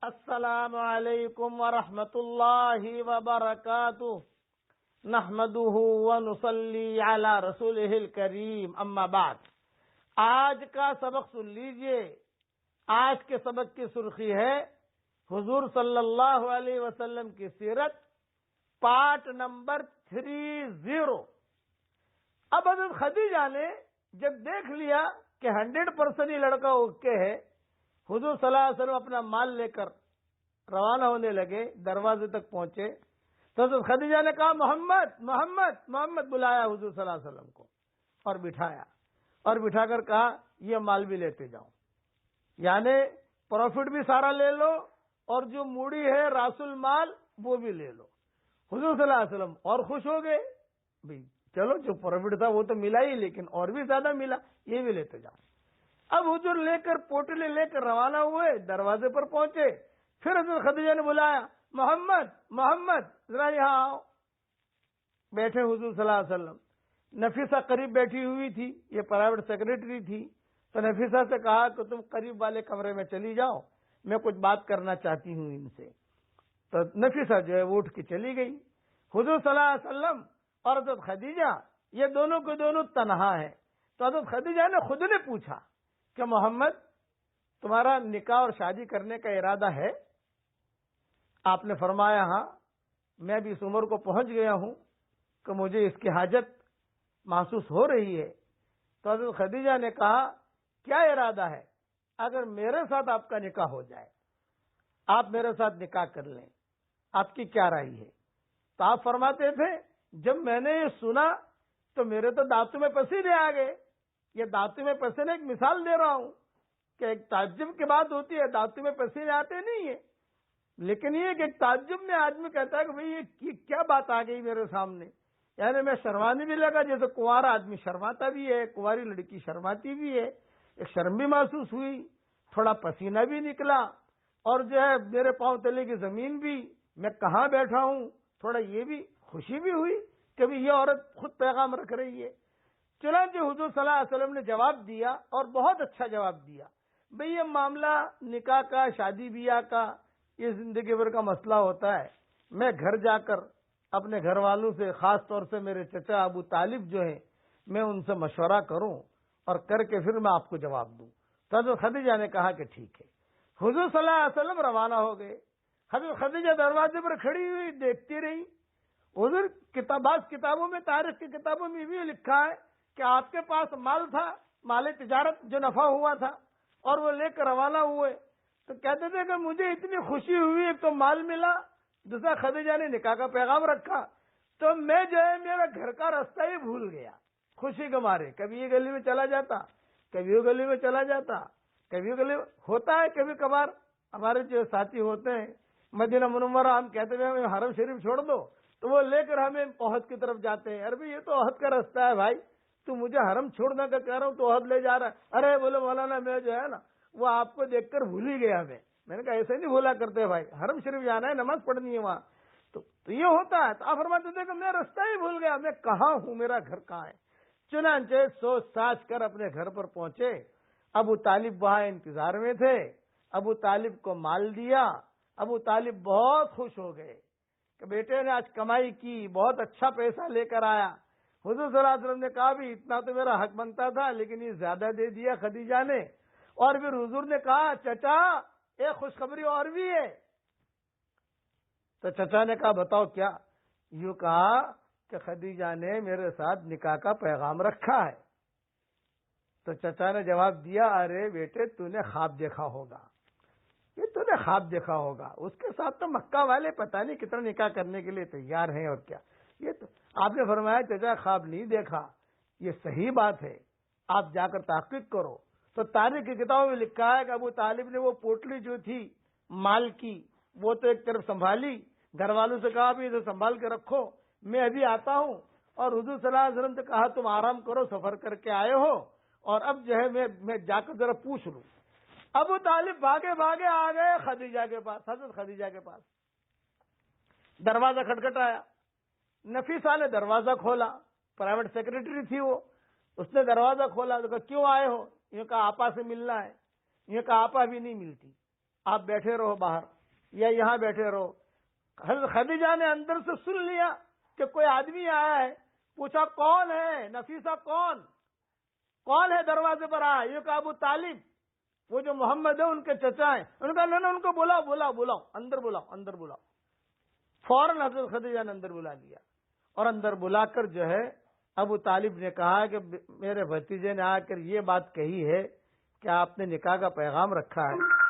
السلام علیکم ورحمۃ اللہ وبرکاتہ نحمده ونصلی علی رسولہ الکریم اما بعد۔ آج کا سبق سن لیجئے۔ آج کے سبق کی سرخی ہے حضور صلی اللہ علیہ وسلم کی سیرت، پارٹ نمبر 30۔ اب حضرت خدیجہ نے جب دیکھ لیا کہ 100% یہ لڑکا اوکے ہے، حضور صلی اللہ علیہ وسلم اپنا مال لے کر روانہ ہونے لگے، دروازے تک پہنچے تو حضرت خدیجہ نے کہا محمد محمد محمد، بلایا حضور صلی اللہ علیہ وسلم کو اور بٹھایا، اور بٹھا کر کہا یہ مال بھی لیتے جاؤ، یعنی پروفٹ بھی سارا لے لو اور جو موڑی ہے راس المال وہ بھی لے لو۔ حضور صلی اللہ علیہ وسلم اور خوش ہو گئے، بھئی چلو جو پروفٹ تھا وہ تو ملا ہی، لیکن اور بھی زیادہ ملا، یہ بھی لیتے جاؤ۔ اب حضور لے کر پوٹلی لے کر روانہ ہوئے، دروازے پر پہنچے، پھر حضرت خدیجہ نے بلایا محمد محمد ذرا یہاں آؤ۔ بیٹھے حضور صلی اللہ علیہ وسلم، نفیسہ قریب بیٹھی ہوئی تھی، یہ پرائیویٹ سیکرٹری تھی، تو نفیسہ سے کہا کہ تم قریب والے کمرے میں چلی جاؤ، میں کچھ بات کرنا چاہتی ہوں ان سے۔ تو نفیسہ جو ہے وہ اٹھ کے چلی گئی۔ حضور صلی اللہ علیہ وسلم اور حضرت خدیجہ یہ دونوں کے دونوں تنہا ہیں، تو حضرت خدیجہ نے خود نے پوچھا کہ محمد تمہارا نکاح اور شادی کرنے کا ارادہ ہے؟ آپ نے فرمایا ہاں، میں بھی اس عمر کو پہنچ گیا ہوں کہ مجھے اس کی حاجت محسوس ہو رہی ہے۔ تو حضرت خدیجہ نے کہا کیا ارادہ ہے؟ اگر میرے ساتھ آپ کا نکاح ہو جائے، آپ میرے ساتھ نکاح کر لیں، آپ کی کیا رائے ہے؟ تو آپ فرماتے تھے جب میں نے یہ سنا تو میرے تو دانتوں میں پسینے آ گئے۔ یہ دانتوں میں پسینے ایک مثال دے رہا ہوں کہ ایک تعجب کی بات ہوتی ہے، دانتوں میں پسینے آتے نہیں ہیں، لیکن یہ کہ ایک تعجب میں آدمی کہتا ہے کہ بھئی یہ کیا بات آ گئی میرے سامنے، یعنی میں شرمانے بھی لگا، جیسے کنوارا آدمی شرماتا بھی ہے، کنواری لڑکی شرماتی بھی ہے، ایک شرم بھی محسوس ہوئی، تھوڑا پسینہ بھی نکلا، اور جو ہے میرے پاؤں تلے کی زمین بھی، میں کہاں بیٹھا ہوں، تھوڑا یہ بھی خوشی بھی ہوئی کہ یہ عورت خود پیغام رکھ رہی ہے۔ چنانچہ حضور صلی اللہ علیہ وسلم نے جواب دیا، اور بہت اچھا جواب دیا۔ بھئی یہ معاملہ نکاح کا، شادی بیاہ کا، یہ زندگی بھر کا مسئلہ ہوتا ہے، میں گھر جا کر اپنے گھر والوں سے، خاص طور سے میرے چچا ابو طالب جو ہیں، میں ان سے مشورہ کروں اور کر کے پھر میں آپ کو جواب دوں۔ تو حضرت خدیجہ نے کہا کہ ٹھیک ہے۔ حضور صلی اللہ علیہ وسلم روانہ ہو گئے۔ حضرت خدیجہ دروازے پر کھڑی ہوئی دیکھتی رہی۔ حضور بعض کتابوں میں، تاریخ کی کتابوں میں بھی لکھا ہے کہ آپ کے پاس مال تھا، مال تجارت جو نفع ہوا تھا، اور وہ لے کر روانہ ہوئے، تو کہتے تھے کہ مجھے اتنی خوشی ہوئی، ایک تو مال ملا، دوسرا خدیجہ نے نکاح کا پیغام رکھا، تو میں جو ہے میرا گھر کا راستہ ہی بھول گیا خوشی کے مارے۔ کبھی یہ گلی میں چلا جاتا، کبھی وہ گلی میں چلا جاتا، کبھی وہ گلی ہوتا ہے، کبھی کبھار ہمارے جو ساتھی ہوتے ہیں مدینہ منورہ، ہم کہتے ہیں ہمیں حرم شریف چھوڑ دو، تو وہ لے کر ہمیں احد کی طرف جاتے ہیں۔ ارے یہ تو احد کا راستہ ہے بھائی، تو مجھے حرم چھوڑنے کا کہہ رہا ہوں تو احد لے جا رہا ہے۔ ارے بولے مولانا میں جو ہے نا وہ آپ کو دیکھ کر بھول ہی گیا۔ میں نے کہا ایسے نہیں بھولا کرتے بھائی، حرم شریف جانا ہے، نماز پڑھنی ہے وہاں، تو یہ ہوتا ہے۔ تو آپ فرماتے تھے کہ میں راستہ ہی بھول گیا، میں کہاں ہوں، میرا گھر کہاں ہے۔ چنانچہ سوچ ساچ کر اپنے گھر پر پہنچے۔ ابو طالب وہاں انتظار میں تھے، ابو طالب کو مال دیا۔ ابو طالب بہت خوش ہو گئے کہ بیٹے نے آج کمائی کی، بہت اچھا پیسہ لے کر آیا۔ حضور صلی اللہ علیہ وسلم نے کہا بھی اتنا تو میرا حق بنتا تھا، لیکن یہ زیادہ دے دیا خدیجہ نے۔ اور پھر حضور نے کہا چچا ایک خوشخبری اور بھی ہے۔ تو چچا نے کہا بتاؤ کیا؟ یوں کہا کہ خدیجہ نے میرے ساتھ نکاح کا پیغام رکھا ہے۔ تو چچا نے جواب دیا ارے بیٹے تو نے خواب دیکھا ہوگا، یہ تو نے خواب دیکھا ہوگا، اس کے ساتھ تو مکہ والے پتہ نہیں کتنا نکاح کرنے کے لیے تیار ہیں، اور کیا یہ تو آپ نے فرمایا چچا خواب نہیں دیکھا، یہ صحیح بات ہے، آپ جا کر تحقیق کرو۔ تو تاریخ کی کتابوں میں لکھا ہے کہ ابو طالب نے وہ پوٹلی جو تھی مال کی وہ تو ایک طرف سنبھالی، گھر والوں سے کہا بھی اسے سنبھال کے رکھو، میں ابھی آتا ہوں، اور حضور صلی اللہ علیہ وسلم سے کہا تم آرام کرو، سفر کر کے آئے ہو، اور اب جو ہے میں جا کر ذرا پوچھ لوں۔ ابو طالب بھاگے بھاگے آ گئے خدیجہ کے پاس، حضرت خدیجہ کے پاس۔ دروازہ کھٹکھٹایا، نفیسہ نے دروازہ کھولا، پرائیویٹ سیکرٹری تھی وہ، اس نے دروازہ کھولا تو کہا کیوں آئے ہو؟ یہ کہا آپا سے ملنا ہے۔ یہ کہا آپا بھی نہیں ملتی، آپ بیٹھے رہو باہر۔ یا یہاں بیٹھے رہو. حضرت خدیجہ نے اندر سے سن لیا کہ کوئی آدمی آیا ہے. پوچھا کون ہے؟ نفیسہ کون ہے دروازے پر آیا؟ یہ کہا ابو طالب، وہ جو محمد ہے ان کے چچا ہیں. انہوں نے کہا نہیں ان کو بلاؤ اندر بلاؤ. فوراً حضرت خدیجہ نے اندر بلا لیا اور اندر بلا کر جو ہے ابو طالب نے کہا کہ میرے بھتیجے نے آ کر یہ بات کہی ہے کہ آپ نے نکاح کا پیغام رکھا ہے.